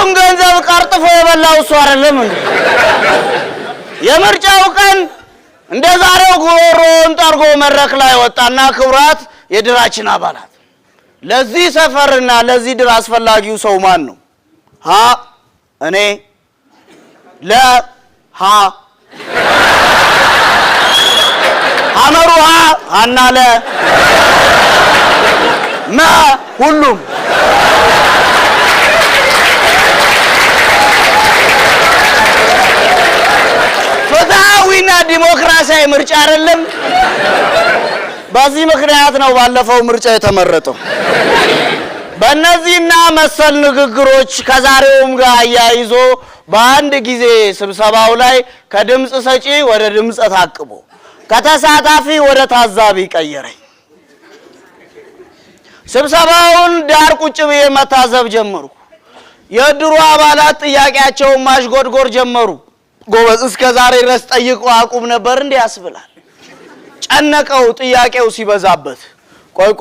የህዝቡን ገንዘብ ቀርጥፎ የበላው እሱ አይደለም እንዴ? የምርጫው ቀን እንደ ዛሬው ጉሮሮን ጠርጎ መድረክ ላይ ወጣና ክቡራት የድራችን አባላት ለዚህ ሰፈርና ለዚህ ድር አስፈላጊው ሰው ማን ነው? ሀ እኔ፣ ለ ሀ አመሩሃ አናለ፣ መ ሁሉም። ፍትሃዊና ዲሞክራሲያዊ ምርጫ አይደለም። በዚህ ምክንያት ነው ባለፈው ምርጫ የተመረጠው። በእነዚህና መሰል ንግግሮች ከዛሬውም ጋር አያይዞ በአንድ ጊዜ ስብሰባው ላይ ከድምጽ ሰጪ ወደ ድምጽ ታቅቦ ከተሳታፊ ወደ ታዛቢ ቀየረኝ። ስብሰባውን ዳር ቁጭ ብዬ መታዘብ ጀመርኩ። የድሩ አባላት ጥያቄያቸውን ማሽጎድጎድ ጀመሩ። ጎበዝ እስከ ዛሬ ድረስ ጠይቆ አቁም ነበር እንዴ ያስብላል። ጨነቀው ጥያቄው ሲበዛበት። ቆይ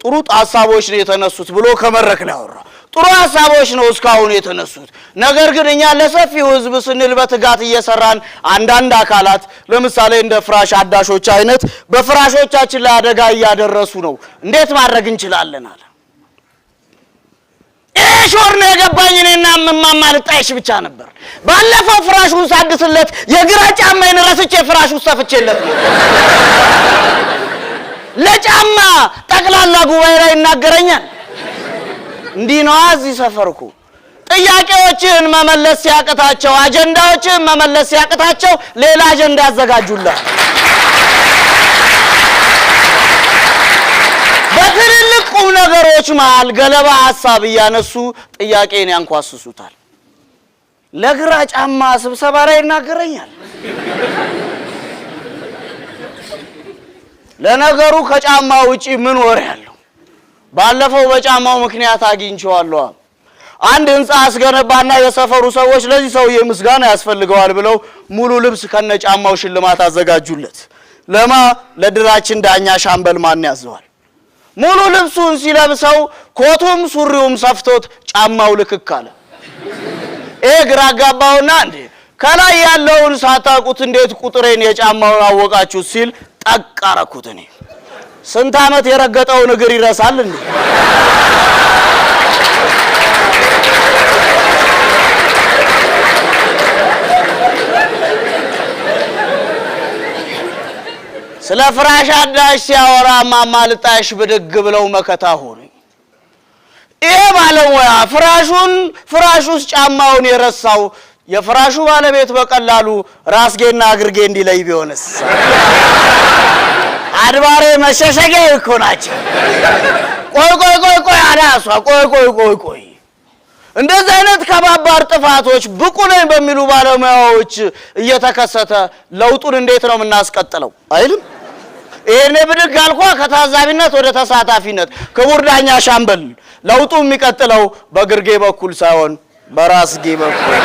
ጥሩ ሐሳቦች ነው የተነሱት ብሎ ከመድረክ ላይ አወራ። ጥሩ ሐሳቦች ነው እስካሁን የተነሱት። ነገር ግን እኛ ለሰፊው ህዝብ ስንል በትጋት እየሰራን አንዳንድ አካላት ለምሳሌ እንደ ፍራሽ አዳሾች አይነት በፍራሾቻችን ላይ አደጋ እያደረሱ ነው። እንዴት ማድረግ እንችላለን አለ። ሾር ነው የገባኝ። እኔና እማማ ልጣይሽ ብቻ ነበር። ባለፈው ፍራሹን ሳድስለት የግራ ጫማዬን ረስቼ ፍራሹን ሰፍቼለት ነው። ለጫማ ጠቅላላ ጉባኤ ላይ እናገረኛል። እንዲህ ነው እዚህ ሰፈርኩ። ጥያቄዎችን መመለስ ሲያቅታቸው፣ አጀንዳዎችን መመለስ ሲያቅታቸው ሌላ አጀንዳ ያዘጋጁላል። በትልልቅ ቁም ነገሮች መሃል ገለባ ሐሳብ እያነሱ ጥያቄን ያንኳስሱታል። ለግራ ጫማ ስብሰባ ላይ እናገረኛል። ለነገሩ ከጫማ ውጪ ምን ወሬ ያለው? ባለፈው በጫማው ምክንያት አግኝቼዋለሁ። አንድ ህንጻ አስገነባና የሰፈሩ ሰዎች ለዚህ ሰውዬ ምስጋና ያስፈልገዋል ብለው ሙሉ ልብስ ከነጫማው ሽልማት አዘጋጁለት። ለማ ለድራችን ዳኛ ሻምበል ማን ያዘዋል። ሙሉ ልብሱን ሲለብሰው ኮቱም ሱሪውም ሰፍቶት ጫማው ልክክ አለ። ግራ ጋባውና እንዴ ከላይ ያለውን ሳታውቁት እንዴት ቁጥሬን የጫማውን አወቃችሁ ሲል ጠቃረኩት። እኔ ስንት ዓመት የረገጠውን እግር ይረሳል እንዴ? ስለ ፍራሽ አዳሽ ሲያወራ እማማ ልጣይሽ ብድግ ብለው መከታ ሆኑ። ይሄ ባለሙያ ፍራሽ ውስጥ ጫማውን የረሳው የፍራሹ ባለቤት በቀላሉ ራስጌና እግርጌ እንዲለይ ቢሆንስ? አድባሬ መሸሸጊያ እኮ ናቸው። ቆይ አዳሷ ቆይ እንደዚህ አይነት ከባባር ጥፋቶች ብቁ ነኝ በሚሉ ባለሙያዎች እየተከሰተ ለውጡን እንዴት ነው የምናስቀጥለው አይልም? ይሄኔ ብድግ አልኳ ከታዛቢነት ወደ ተሳታፊነት። ክቡር ዳኛ ሻምበል ለውጡ የሚቀጥለው በግርጌ በኩል ሳይሆን በራስጌ በኩል